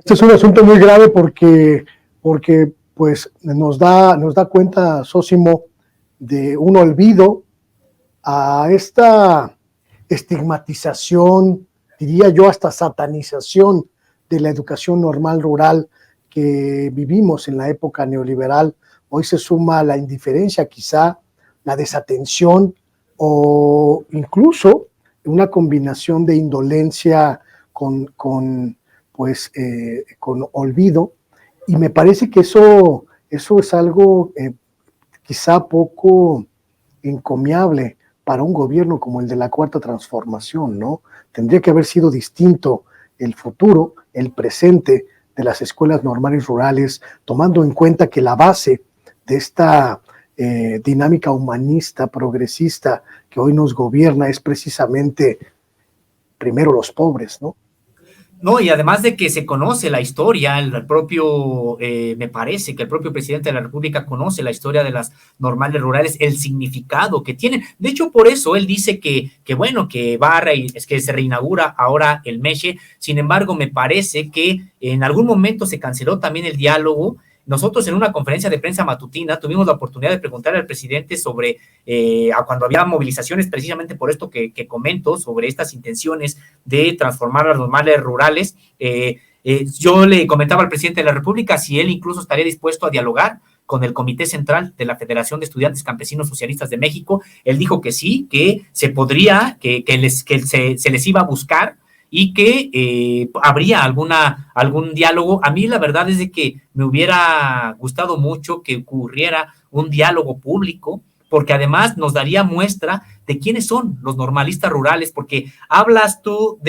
Este es un asunto muy grave porque pues nos da cuenta, Sósimo, de un olvido a esta estigmatización, diría yo hasta satanización de la educación normal rural que vivimos en la época neoliberal. Hoy se suma la indiferencia, quizá la desatención o incluso una combinación de indolencia con olvido, y me parece que eso es algo quizá poco encomiable para un gobierno como el de la Cuarta Transformación, ¿no? Tendría que haber sido distinto el futuro, el presente de las escuelas normales rurales, tomando en cuenta que la base de esta dinámica humanista, progresista que hoy nos gobierna es precisamente primero los pobres, ¿no? No, y además de que se conoce la historia, me parece que el propio presidente de la República conoce la historia de las normales rurales, el significado que tienen. De hecho, por eso él dice que bueno, que es que se reinaugura ahora el MESHE. Sin embargo, me parece que en algún momento se canceló también el diálogo. Nosotros en una conferencia de prensa matutina tuvimos la oportunidad de preguntarle al presidente sobre cuando había movilizaciones precisamente por esto que comento, sobre estas intenciones de transformar las normales rurales. Yo le comentaba al presidente de la República si él incluso estaría dispuesto a dialogar con el Comité Central de la Federación de Estudiantes Campesinos Socialistas de México. Él dijo que sí, que se podría, que se les iba a buscar y que habría algún diálogo. A mí la verdad es de que me hubiera gustado mucho que ocurriera un diálogo público, porque además nos daría muestra de quiénes son los normalistas rurales, porque hablas tú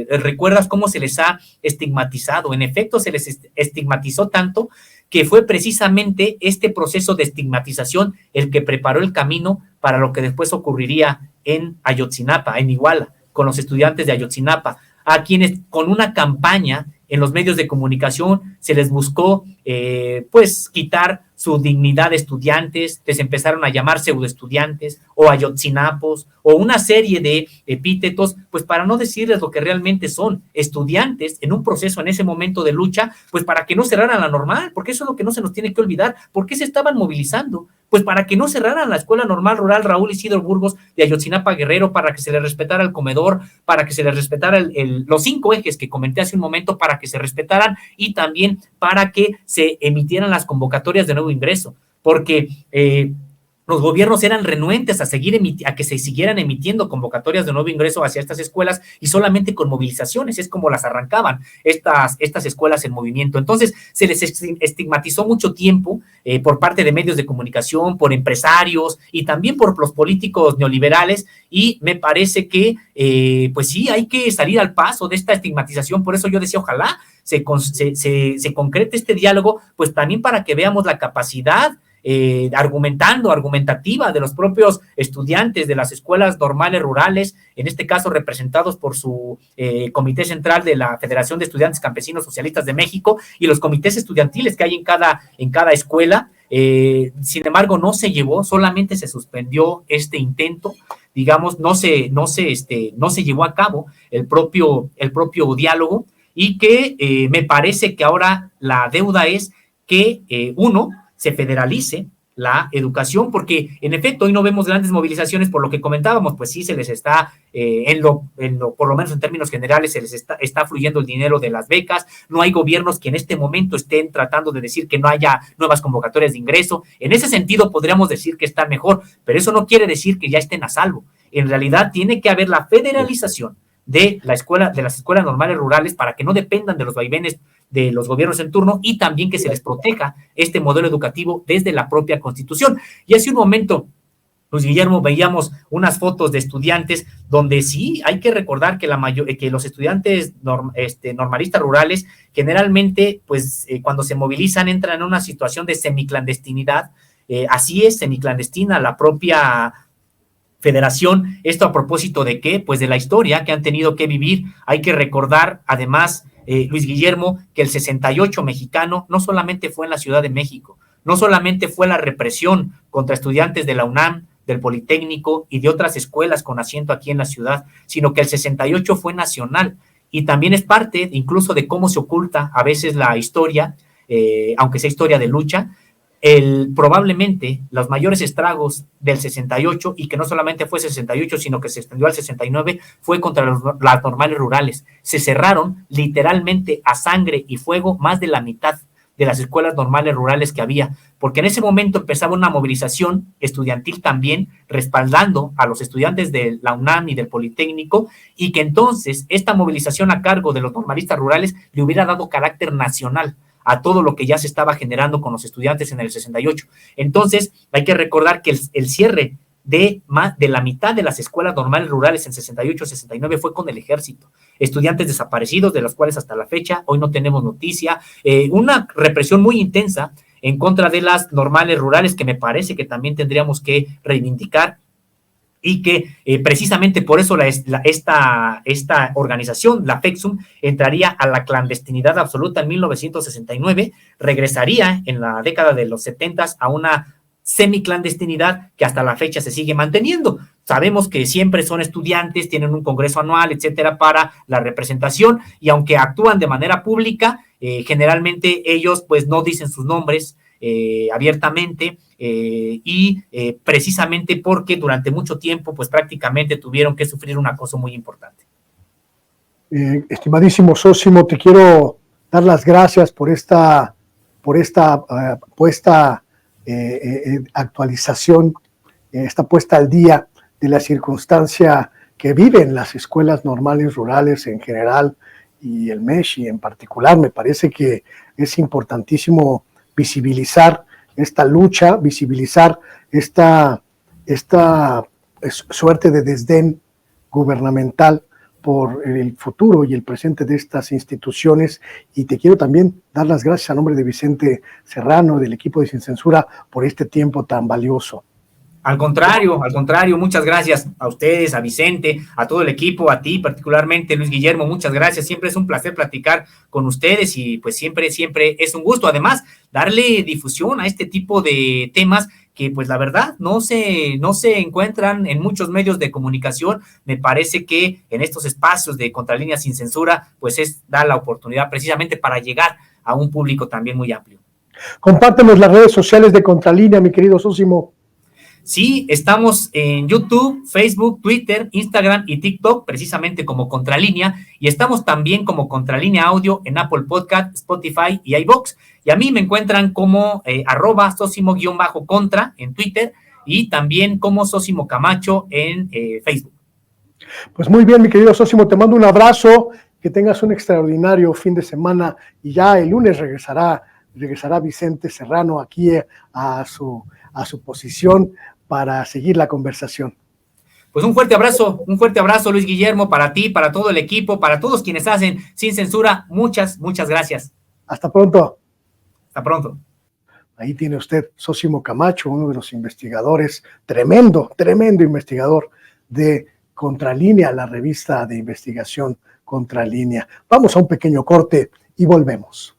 recuerdas cómo se les ha estigmatizado. En efecto, se les estigmatizó tanto que fue precisamente este proceso de estigmatización el que preparó el camino para lo que después ocurriría en Ayotzinapa, en Iguala, con los estudiantes de Ayotzinapa, a quienes con una campaña en los medios de comunicación se les buscó pues quitar su dignidad de estudiantes, les empezaron a llamar pseudoestudiantes o ayotzinapos o una serie de epítetos, pues para no decirles lo que realmente son, estudiantes en un proceso en ese momento de lucha, pues para que no cerraran la normal, porque eso es lo que no se nos tiene que olvidar. ¿Por qué se estaban movilizando? Pues para que no cerraran la Escuela Normal Rural Raúl Isidro Burgos de Ayotzinapa Guerrero, para que se les respetara el comedor, para que se les respetara los 5 ejes que comenté hace un momento, para que se respetaran, y también para que se emitieran las convocatorias de nuevo ingreso, porque los gobiernos eran renuentes a que se siguieran emitiendo convocatorias de nuevo ingreso hacia estas escuelas, y solamente con movilizaciones es como las arrancaban estas escuelas en movimiento. Entonces se les estigmatizó mucho tiempo por parte de medios de comunicación, por empresarios y también por los políticos neoliberales, y me parece que pues sí, hay que salir al paso de esta estigmatización. Por eso yo decía, ojalá se concrete este diálogo, pues también para que veamos la capacidad argumentativa de los propios estudiantes de las escuelas normales rurales, en este caso representados por su Comité Central de la Federación de Estudiantes Campesinos Socialistas de México, y los comités estudiantiles que hay en cada escuela. Sin embargo, no se llevó, solamente se suspendió este intento, digamos, no se llevó a cabo el propio diálogo, y que me parece que ahora la deuda es que uno se federalice la educación, porque en efecto hoy no vemos grandes movilizaciones por lo que comentábamos. Pues sí, se les está, por lo menos en términos generales, se les está fluyendo el dinero de las becas. No hay gobiernos que en este momento estén tratando de decir que no haya nuevas convocatorias de ingreso. En ese sentido podríamos decir que está mejor, pero eso no quiere decir que ya estén a salvo. En realidad tiene que haber la federalización de las escuelas normales rurales, para que no dependan de los vaivenes de los gobiernos en turno, y también que se les proteja este modelo educativo desde la propia Constitución. Y hace un momento, Luis Guillermo, veíamos unas fotos de estudiantes donde sí hay que recordar que los estudiantes normalistas rurales generalmente, pues cuando se movilizan, entran en una situación de semiclandestinidad. Así es, semiclandestina la propia Federación. Esto a propósito de qué, pues de la historia que han tenido que vivir. Hay que recordar además, Luis Guillermo, que el 68 mexicano no solamente fue en la Ciudad de México, no solamente fue la represión contra estudiantes de la UNAM, del Politécnico y de otras escuelas con asiento aquí en la ciudad, sino que el 68 fue nacional. y también es parte incluso de cómo se oculta a veces la historia, aunque sea historia de lucha. Probablemente los mayores estragos del 68, y que no solamente fue 68, sino que se extendió al 69, fue contra las normales rurales. Se cerraron literalmente a sangre y fuego más de la mitad de las escuelas normales rurales que había, porque en ese momento empezaba una movilización estudiantil también, respaldando a los estudiantes de la UNAM y del Politécnico, y que entonces esta movilización a cargo de los normalistas rurales le hubiera dado carácter nacional a todo lo que ya se estaba generando con los estudiantes en el 68. Entonces, hay que recordar que el cierre de más de la mitad de las escuelas normales rurales en 68-69 fue con el ejército. Estudiantes desaparecidos, de los cuales hasta la fecha hoy no tenemos noticia. Una represión muy intensa en contra de las normales rurales, que me parece que también tendríamos que reivindicar, y que precisamente por eso esta organización, la FEXUM, entraría a la clandestinidad absoluta en 1969, regresaría en la década de los 70 a una semiclandestinidad que hasta la fecha se sigue manteniendo. Sabemos que siempre son estudiantes, tienen un congreso anual, etcétera, para la representación, y aunque actúan de manera pública, generalmente ellos pues no dicen sus nombres abiertamente, precisamente porque durante mucho tiempo pues prácticamente tuvieron que sufrir un acoso muy importante. Estimadísimo Zósimo, te quiero dar las gracias por esta actualización, esta puesta al día de la circunstancia que viven las escuelas normales rurales en general y el MESHI en particular. Me parece que es importantísimo visibilizar esta lucha, visibilizar esta suerte de desdén gubernamental por el futuro y el presente de estas instituciones, y te quiero también dar las gracias a nombre de Vicente Serrano, del equipo de Sin Censura, por este tiempo tan valioso. Al contrario, muchas gracias a ustedes, a Vicente, a todo el equipo, a ti particularmente, Luis Guillermo, muchas gracias. Siempre es un placer platicar con ustedes y pues siempre es un gusto. Además, darle difusión a este tipo de temas que pues la verdad no se encuentran en muchos medios de comunicación. Me parece que en estos espacios de Contralínea Sin Censura pues da la oportunidad precisamente para llegar a un público también muy amplio. Compártenos las redes sociales de Contralínea, mi querido Zósimo. Sí, estamos en YouTube, Facebook, Twitter, Instagram y TikTok, precisamente como Contralínea, y estamos también como Contralínea Audio en Apple Podcast, Spotify y iVoox. Y a mí me encuentran como @Zósimo_contra en Twitter, y también como Zósimo Camacho en Facebook. Pues muy bien, mi querido Zósimo, te mando un abrazo, que tengas un extraordinario fin de semana, y ya el lunes regresará Vicente Serrano aquí a su posición para seguir la conversación. Pues un fuerte abrazo, Luis Guillermo, para ti, para todo el equipo, para todos quienes hacen Sin Censura. Muchas gracias. Hasta pronto. Hasta pronto. Ahí tiene usted Zósimo Camacho, uno de los investigadores, tremendo investigador de Contralínea, la revista de investigación Contralínea. Vamos a un pequeño corte y volvemos.